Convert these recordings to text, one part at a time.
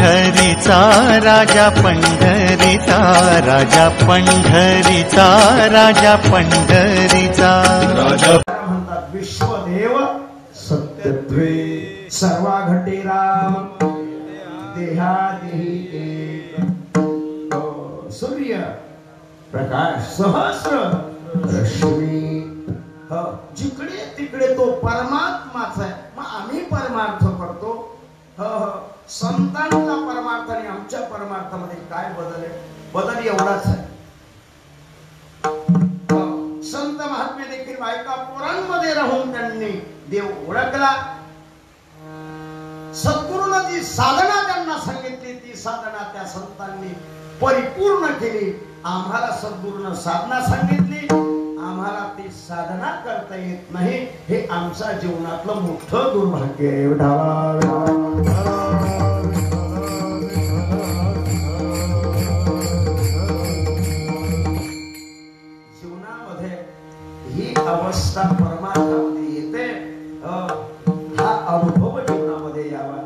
पंढरीचा राजा पंढरीचा राजा पंढरीचा राजा पंढरीचा राजा म्हणतात विश्वदेव सत्यत्वे सर्वा घटे राम देहादेही एक सूर्य प्रकाश सहस्र रश्मी जिकडे तिकडे तो परमात्माच आहे. मग आम्ही परमार्थ करतो. संतांचा परमार्थ आणि आमच्या परमार्थामध्ये काय बदल आहे? बदल एवढाच आहे. संत महात्मे देखील बायका पोरांमध्ये राहून त्यांनी देव ओळखला. सद्गुरूनं जी साधना त्यांना सांगितली ती साधना त्या संतांनी परिपूर्ण केली. आम्हाला सद्गुरूनं साधना सांगितली, आम्हाला ती साधना करता येत नाही. हे आमच्या जीवनातलं मोठं दुर्भाग्य आहे. जीवनामध्ये ही अवस्था परमार्थामध्ये येते. हा अनुभव जीवनामध्ये यावा.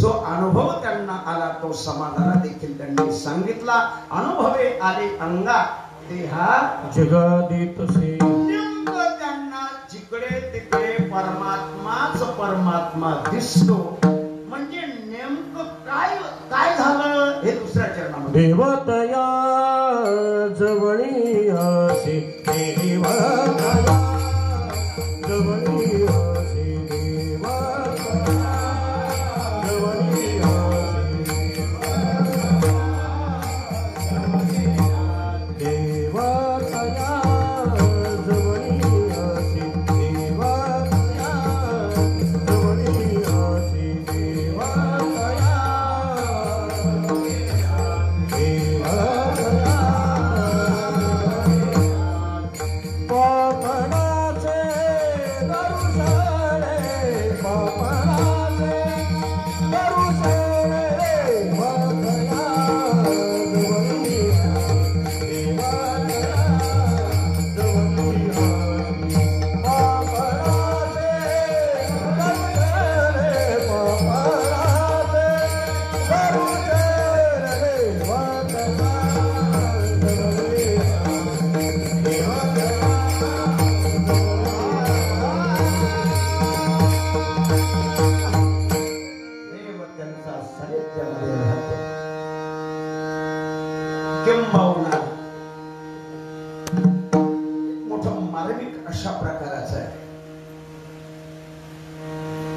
जो अनुभव त्यांना आला तो समाधाना देखील त्यांनी सांगितला. अनुभवे आले अंगा देहा जगदितसे. नेमकं त्यांना जिकडे तिकडे परमात्माच परमात्मा दिसतो. म्हणजे नेमकं काय काय झालं हे दुसऱ्या चरणामध्ये देवतया जवळी असे देवतया जवळी असे देवतया जवळी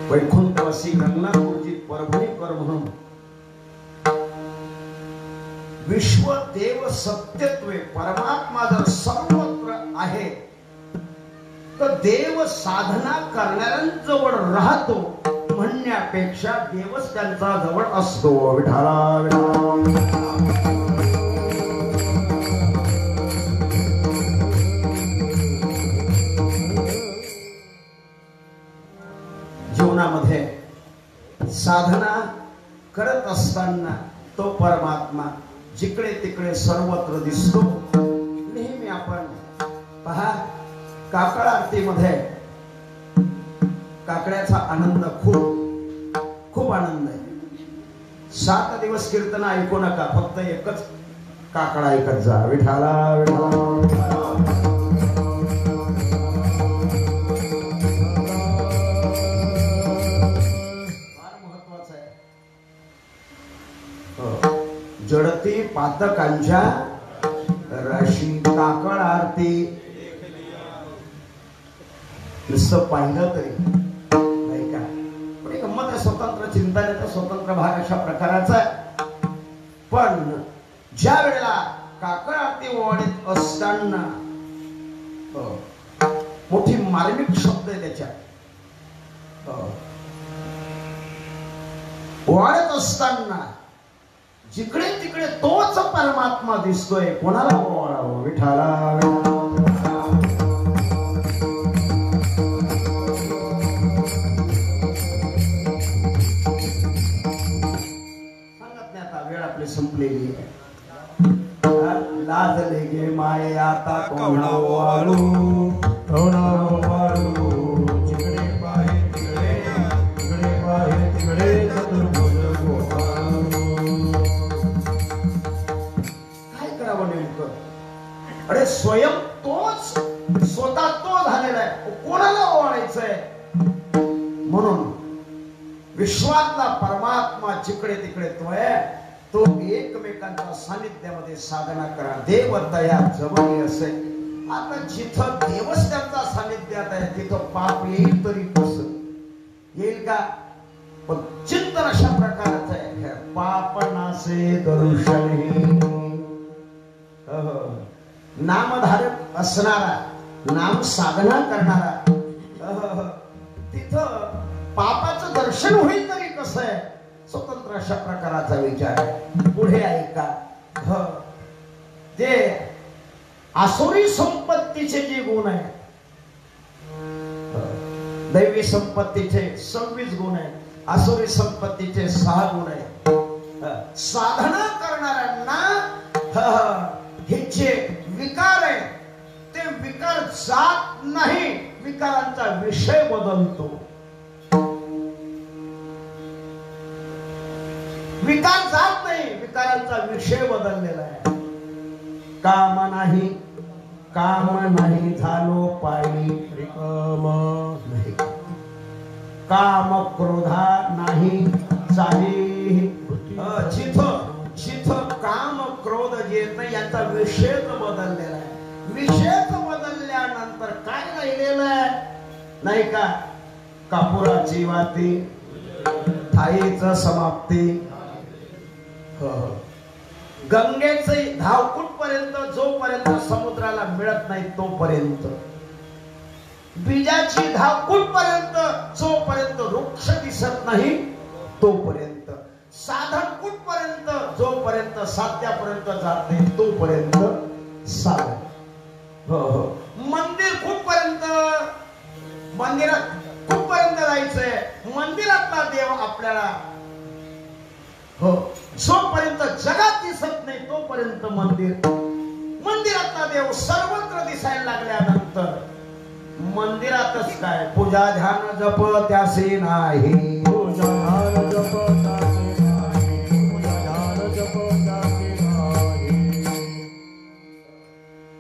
वैकुंठवासी गंगापूरजित परभणीकर म्हणून विश्वदेव सत्यत्वे परमात्मा जर सर्वत्र आहे तर देव साधना करणाऱ्यांजवळ राहतो म्हणण्यापेक्षा देवच त्यांचा जवळ असतो. विठाला जीवनामध्ये साधना करत असताना तो परमात्मा जिकडे तिकडे सर्वत्र दिसतो. नेहमी आपण पहा काकड आरतीमध्ये काकड्याचा आनंद खूप खूप आनंद आहे. 7 दिवस कीर्तन ऐकू नका, फक्त एकच काकडा ऐकत जा. विठाला विठाला जडती पातकांच्या राशी काकड आरती नुसतं पाहिलं तरी नाही का. पण एक गंमत आहे, स्वतंत्र चिंतनाचा स्वतंत्र भाग अशा प्रकारचा आहे. पण ज्या वेळेला काकड आरती ओवाळीत असताना मोठी मार्मिक शब्द आहे त्याच्यात. ओवाळत असताना जिकडे तिकडे तोच परमात्मा दिसतोय. कोणाला ओवाळावं? विठाला सांगत नाही आता, वेळ आपली संपलेली आहे. लाजले गे माये आता कोणा ओवाळू कोणा ओवाळू. जिकडे पाहे तिकडे तिकडे पाहे तिकडे चतुर्भुज गोपाळू. अरे स्वयं तोच स्वतः तो झालेला आहे, कोणाला ओवाळायचंय? म्हणून विश्वातला परमात्मा जिकडे तिकडे तो आहे, तो एकमेकांच्या सानिध्यामध्ये साधना करा. देव तया जवळ असेल. आता जिथं देवच त्यांचा सानिध्यात आहे तिथं पाप येईल तरी कसं येईल का? पण चिंतन अशा प्रकारचं आहे. पाप नासे दर्शनही. नामधारक असणारा, नाम साधना करणारा, तिथं पापाचं दर्शन होईल तरी कसं आहे? स्वतंत्र अशा प्रकाराचा विचार आहे. पुढे ऐका. ते आसुरी संपत्तीचे जे गुण आहे, दैवी संपत्तीचे 26 गुण आहे, आसुरी संपत्तीचे 6 गुण आहे. साधना करणाऱ्यांना हे जे विकार आहे ते विकार जात नाही, विकारांचा विषय बदलतो. विकार जात नाही, विकारांचा विषय बदललेला आहे. काम नाही, काम नाही झालो पायी रिकाम नाही. काम क्रोधा नाही चाली. जिथं काम क्रोध येत याचा विषयच बदललेला आहे. विषयच बदलल्यानंतर काय राहिलेलं आहे नाही का? कापुराची वाती, थाईच समाप्ती. गंगेचे धाव कुठपर्यंत? जोपर्यंत समुद्राला मिळत नाही तोपर्यंत. बीजाची धाव कुठपर्यंत? जोपर्यंत वृक्ष दिसत नाही तोपर्यंत. साधन कुठपर्यंत? जोपर्यंत साध्यापर्यंत जात नाही तोपर्यंत साधन. मंदिर कुठपर्यंत? मंदिरात कुठपर्यंत जायचंय? मंदिरातला देव आपल्याला जोपर्यंत जगात दिसत नाही तोपर्यंत मंदिर. मंदिरातला देव सर्वत्र दिसायला लागल्यानंतर मंदिरातच काय? पूजा ध्यान जप त्यासे नाही. पूजा ध्यान जप त्यासे नाही. पूजा ध्यान जप त्यासे नाही.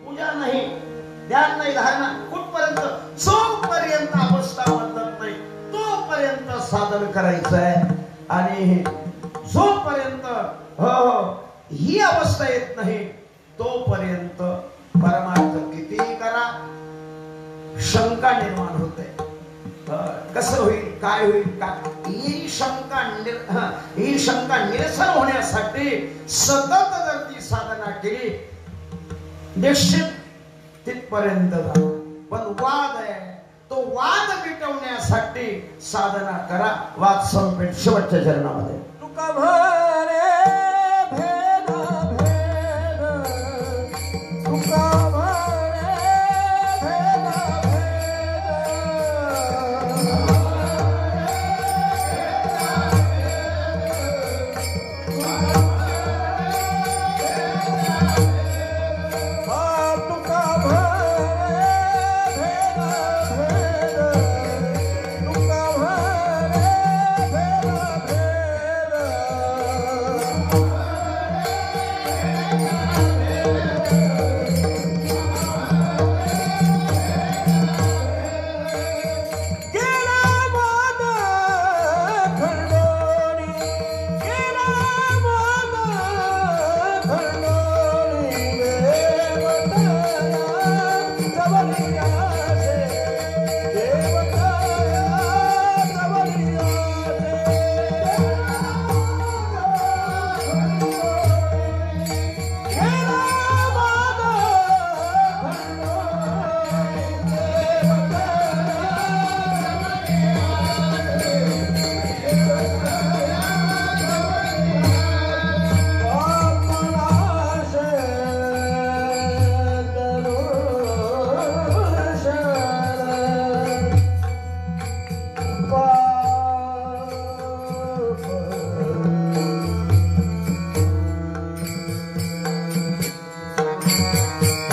पूजा नाही, ध्यान नाही, धारणा कुठपर्यंत? जोपर्यंत अवस्था बदलत नाही तोपर्यंत साधन करायचंय. आणि जोपर्यंत ही अवस्था येत नाही तोपर्यंत परमार्थ कितीही करा शंका निर्माण होते. कसं होईल, काय होईल, ही शंका निरसन होण्यासाठी सतत जर ती साधना केली निश्चित तिथपर्यंत जा. पण वाद आहे, तो वाद मिटवण्यासाठी साधना करा. वाद संपेट शेवटच्या चरणामध्ये. तुका भरे भेद भेद, तुका भरे भेद भेद, तुका भरे भेद भेद, तुका भरे भेद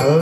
Oh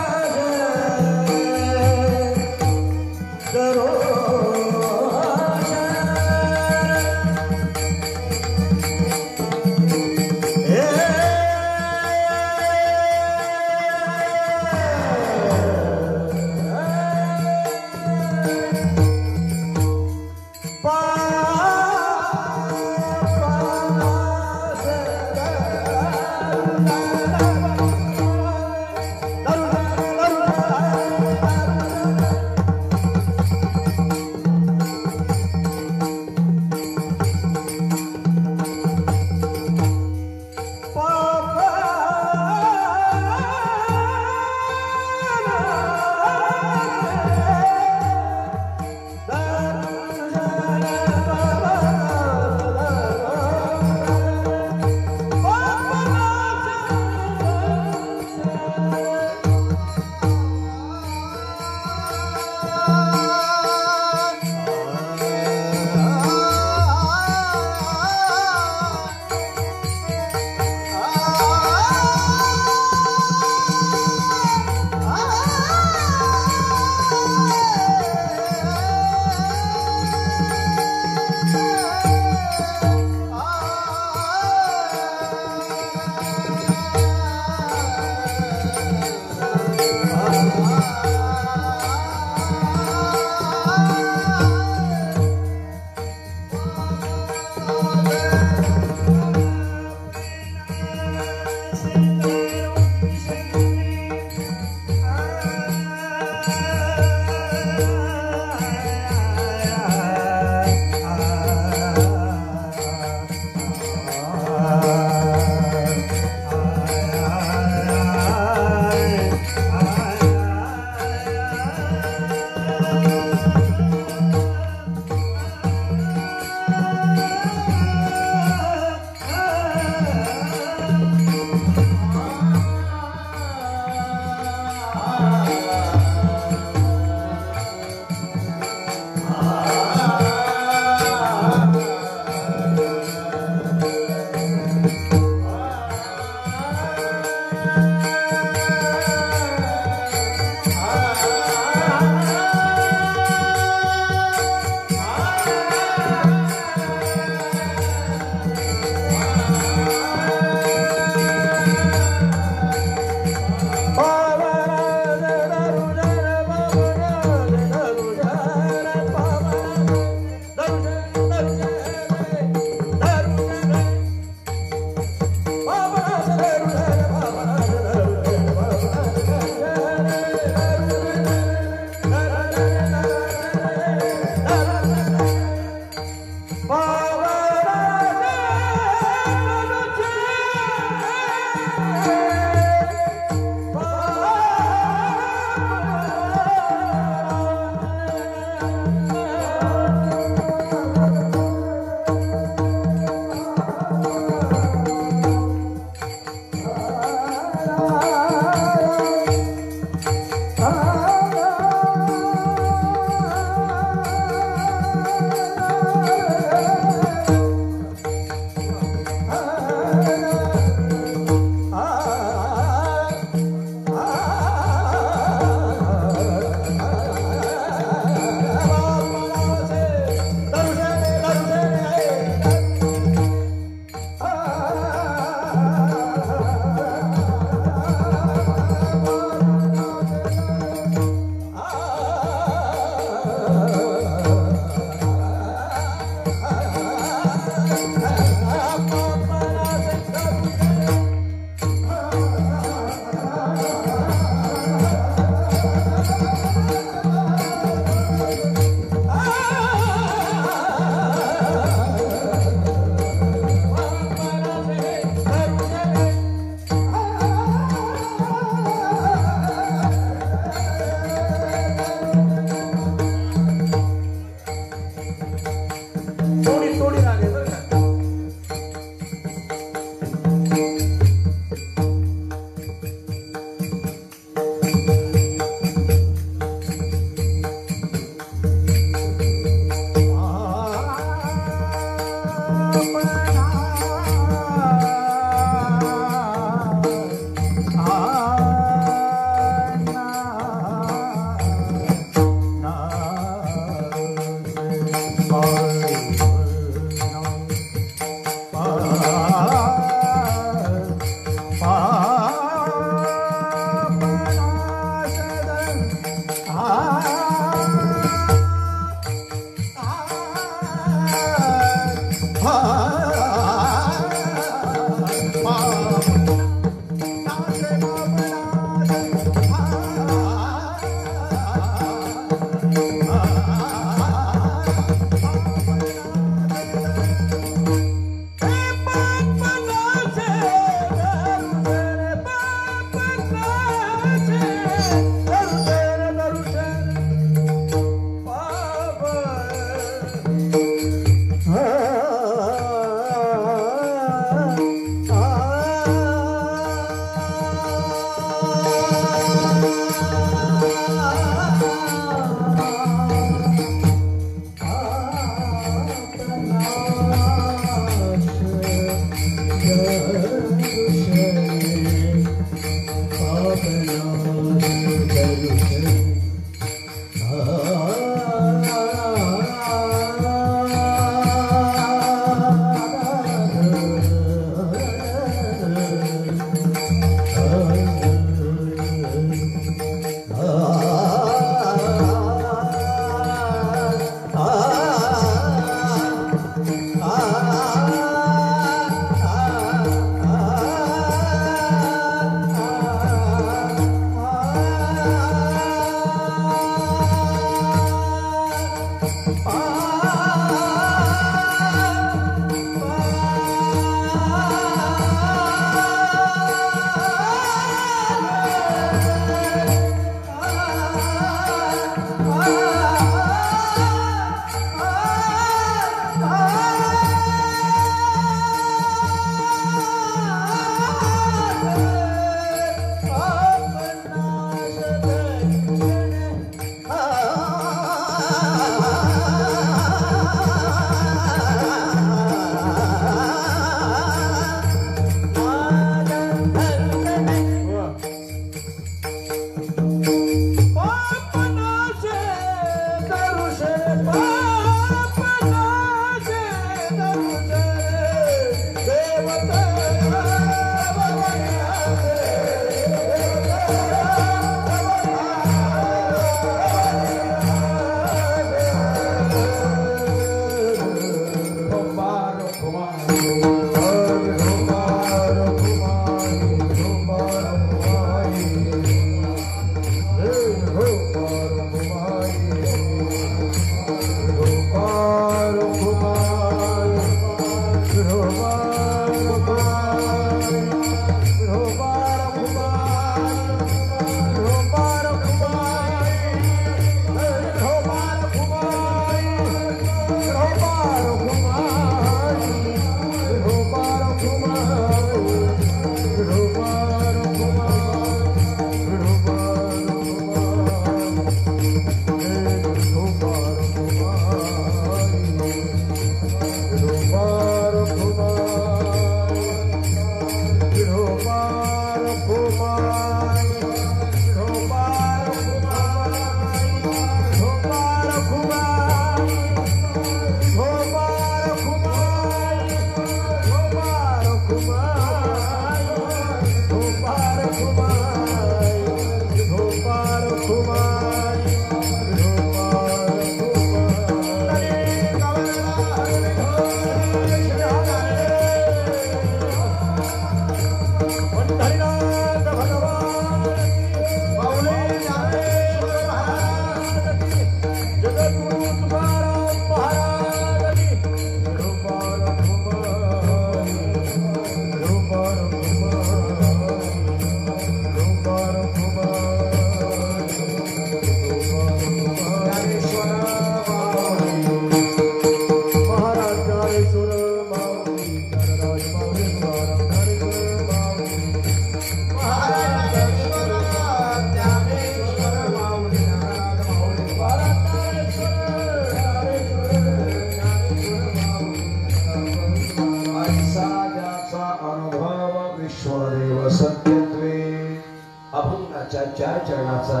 भगवंताच्या चार चरणाचा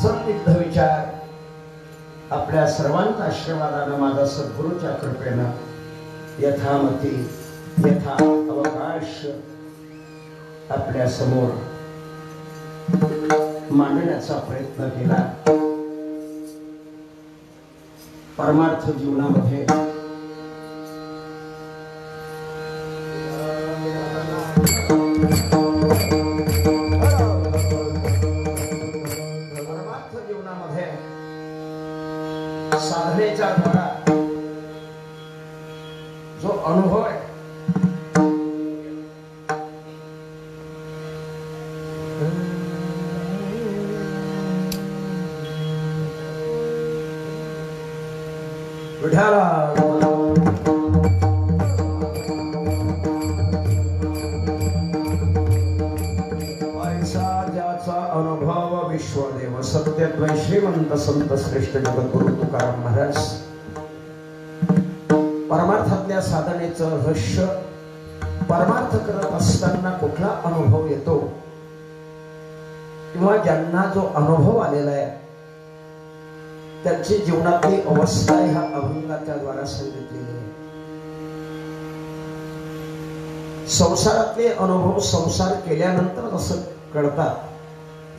संदिग्ध विचार आपल्या सर्वांच्या आशीर्वादानं माझा सद्गुरूच्या कृपेनं यथामती यथा अवकाश आपल्या समोर मांडण्याचा प्रयत्न केला. परमार्थ जीवनामध्ये साधनेच्या द्वारा जो अनुभव आहे विठाला अनुभव विश्वदेव सत्यद्वै श्रीमंत संत श्रेष्ठ जगद्गुरु तुकाराम महाराज परमार्थातल्या साधनेचं रहस्य परमार्थ करत असताना कुठला अनुभव येतो किंवा ज्यांना जो अनुभव आलेला आहे त्यांची जीवनातली अवस्था ह्या अभंगाच्या द्वारा सांगितलेली आहे. संसारातले अनुभव संसार केल्यानंतर जसं कळतात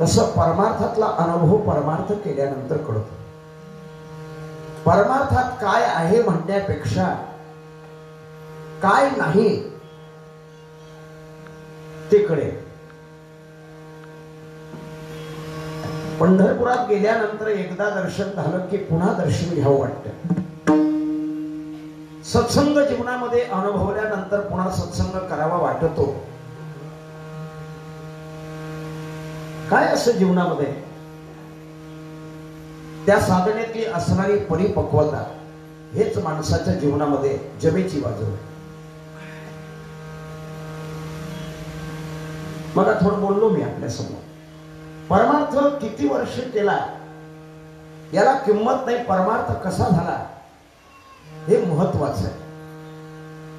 तसं परमार्थातला अनुभव परमार्थ केल्यानंतर कळतो. परमार्थात काय आहे म्हणण्यापेक्षा काय नाही ते कळेल. पंढरपुरात गेल्यानंतर एकदा दर्शन झालं की पुन्हा दर्शन घ्यावं वाटतं. सत्संग जीवनामध्ये अनुभवल्यानंतर पुन्हा सत्संग करावा वाटतो. काय असं जीवनामध्ये त्या साधनेतली असणारी परिपक्वता हेच माणसाच्या जीवनामध्ये जमेची बाजू आहे. मला थोडं बोललो मी आपल्या समोर. परमार्थ किती वर्ष केला याला किंमत नाही, परमार्थ कसा झाला हे महत्वाचं आहे.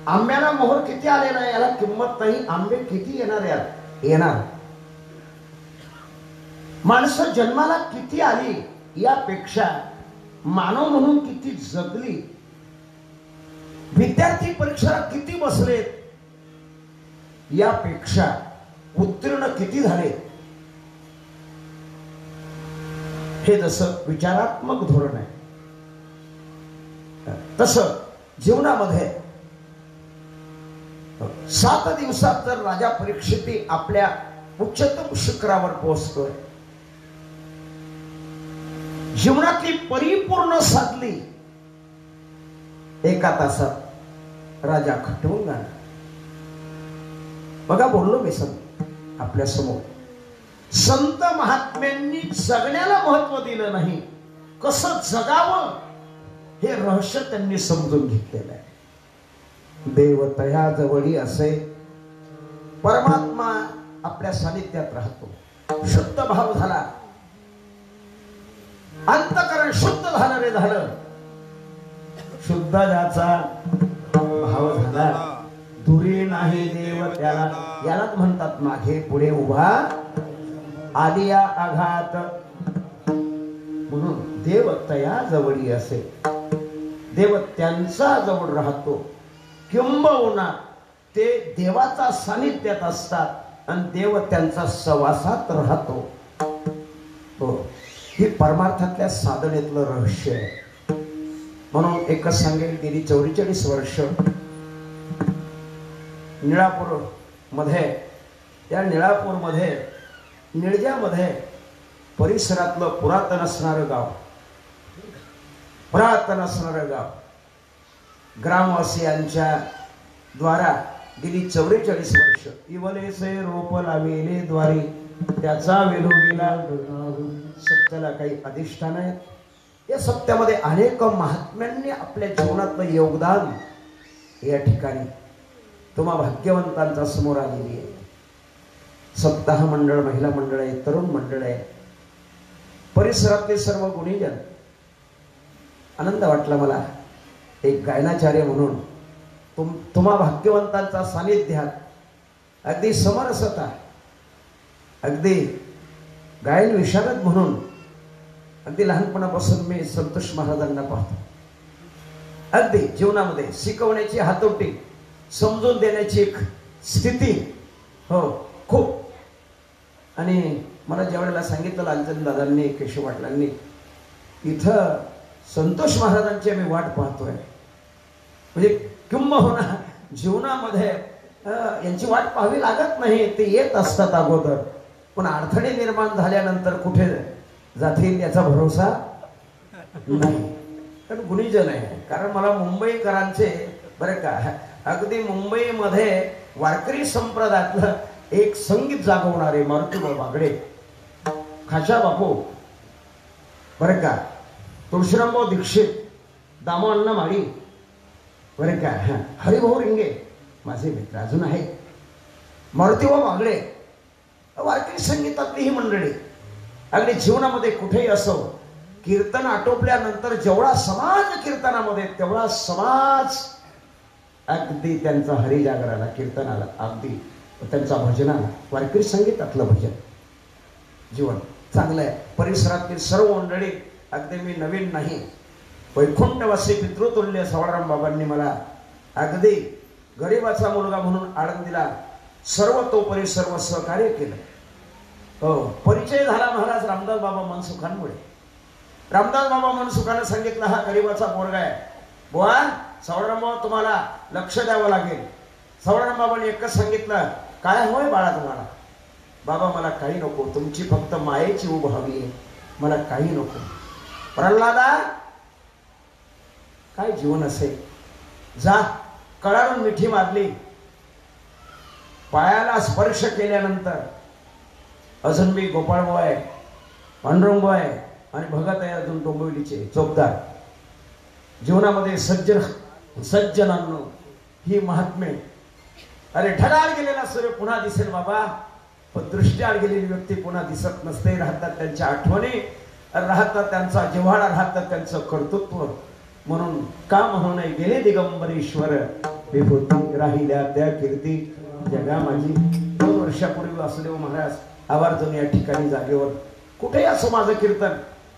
आंब्याला मोहर किती आलेला आहे याला किंमत नाही, आंबे किती येणार. माणसं जन्माला किती आली यापेक्षा मानव म्हणून किती जगली, विद्यार्थी परीक्षा किती बसलेत यापेक्षा उत्तीर्ण किती झाले हे जसं विचारात्मक धोरण आहे तसं जीवनामध्ये 7 दिवसात जर राजा परीक्षिती आपल्या उच्चतम शिखरावर पोहोचतोय, जीवनातली परिपूर्ण साधली 1 तासात राजा खटवून जाणार. बघा बोललो मी संत आपल्या समोर. संत महात्म्यांनी जगण्याला महत्व दिलं नाही, कसं जगावं हे रहस्य त्यांनी समजून घेतलेलं आहे. देव तया जवळी असे, परमात्मा आपल्या सानिध्यात राहतो. शुद्ध भाव झाला, अंतकरण शुद्ध झालं रे झालं. शुद्ध ज्याचा भाव झाला, दुरी नाही देव त्याला. यालाच म्हणतात मागे पुढे उभा आलिया आघात. म्हणून देव तया जवळी असे, देव त्यांचा जवळ राहतो. किंबहुना ते देवाचा सानिध्यात असतात आणि देव त्यांचा सहवासात राहतो. हो, ही परमार्थातल्या साधनेतलं रहस्य आहे. म्हणून एकच सांगेल, गेली 44 वर्ष निळापूर मध्ये, त्या निळापूर मध्ये निळजामध्ये परिसरातलं पुरातन असणारं गाव ग्रामवासियांच्या द्वारा गेली 44 वर्ष इवलेसे रोप लाविले द्वारी त्याचा वेलो गेला. सत्याला काही अधिष्ठान आहेत. या सत्यामध्ये अनेक महात्म्यांनी आपल्या जीवनातलं योगदान या ठिकाणी तुम्हा भाग्यवंतांचा समोर आलेली आहे. सप्ताह मंडळ, महिला मंडळ आहे, तरुण मंडळ आहे, परिसरातले सर्व गुणीजन. आनंद वाटला मला एक गायनाचार्य म्हणून तुम्हा भाग्यवंतांचा सानिध्यात अगदी समरसता, अगदी गायन विशारद म्हणून अगदी लहानपणापासून मी संतोष महाराजांना पाहतो. अगदी जीवनामध्ये शिकवण्याची हातोटी, समजून देण्याची एक स्थिती, हो खूप. आणि मला ज्या वेळेला सांगितलं लालचंद दादांनी, केशव पाटलांनी, इथं संतोष महाराजांची आम्ही वाट पाहतोय, म्हणजे किंबहुना जीवनामध्ये यांची वाट पाहावी लागत नाही, ते येत असतात अगोदर. पण अडथळे निर्माण झाल्यानंतर कुठे जातील याचा भरोसा नाही. कारण गुणीजन आहे. कारण मला मुंबईकरांचे बरं का, अगदी मुंबईमध्ये वारकरी संप्रदायातलं एक संगीत जागवणारे मारुती बागडे, खाशा बापू बरं का, तुळशीरामभाऊ दीक्षित, दामो अण्णा माळी बरं का, हरिभाऊ रिंगे माझे मित्र अजून आहेत, मारुतीभाऊ बागडे, वारकरी संगीतातली ही मंडळी अगदी जीवनामध्ये कुठेही असो, कीर्तन आटोपल्यानंतर जेवढा समाज कीर्तनामध्ये तेवढा समाज अगदी त्यांचा हरिजागराला, कीर्तनाला, अगदी त्यांचा भजनाला, वारकरी संगीतातलं भजन जीवन चांगलं आहे. परिसरातील सर्व मंडळी, अगदी मी नवीन नाही, वैकुंठवासी पितृतुल्य सवाळराम बाबांनी मला अगदी गरीबाचा मुलगा म्हणून आळंदीला सर्वतोपरी सर्व सहकार्य केलं. हो, परिचय झाला महाराज रामदास बाबा मनसुखांमुळे. रामदास बाबा मनसुखानं सांगितलं, हा गरीबाचा पोरगा आहे बुवा, सवळराम बाबा तुम्हाला लक्ष द्यावं लागेल. सवळराम बाबांनी एकच सांगितलं, काय होय बाळा तुम्हाला? बाबा मला काही नको, तुमची फक्त मायेची उभ हवी आहे, मला काही नको. प्रल्हादा काय जीवन असेल, जा. कळारून मिठी मारली, पायाला स्पर्श केल्यानंतर अजून मी गोपाळबो आहे, पांडुरंग आहे आणि भगत आहे अजून डोंबिवलीचे चोपदार. जीवनामध्ये सज्जनांनो ही महात्मे. अरे ढगाळ गेलेला सूर्य पुन्हा दिसेल बाबा, पण दृष्टीआड गेलेली व्यक्ती पुन्हा दिसत नसते. राहतात त्यांच्या आठवणी, राहतात त्यांचा जिव्हाळा, राहतात त्यांचं कर्तृत्व. म्हणून का म्हणू नये, गेले दिगंबरेश्वर विभूती, राहिल्या त्या कीर्ती जगा माझी. 2 वर्षापूर्वी वासुदेव महाराज आवर्जून या ठिकाणी जागेवर, कुठेही असं माझं कीर्तन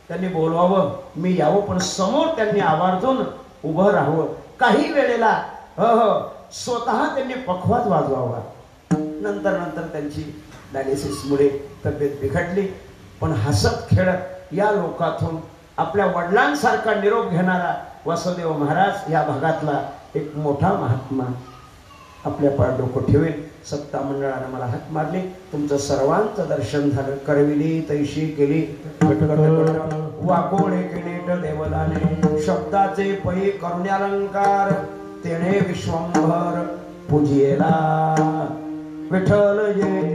त्यांनी बोलवावं, मी यावं, पण समोर त्यांनी आवर्जून उभं राहावं. काही वेळेला स्वतः त्यांनी पखवाज वाजवावा. नंतर त्यांची डायलिसिसमुळे तब्येत बिघडली, पण हसत खेळत या लोकातून आपल्या वडिलांसारखा निरोप घेणारा वासुदेव महाराज या भागातला एक मोठा महात्मा आपल्या पाय डोकं ठेवेल. सत्ता मंडळाने मला हात मारली, तुमचं सर्वांचं दर्शन झालं. करविली तैशी केली वाकोळे केले देवलाने, शब्दाचे पै करुण्यालंकार, तेणे विश्वंभर पूजियेला. विठ्ठल जय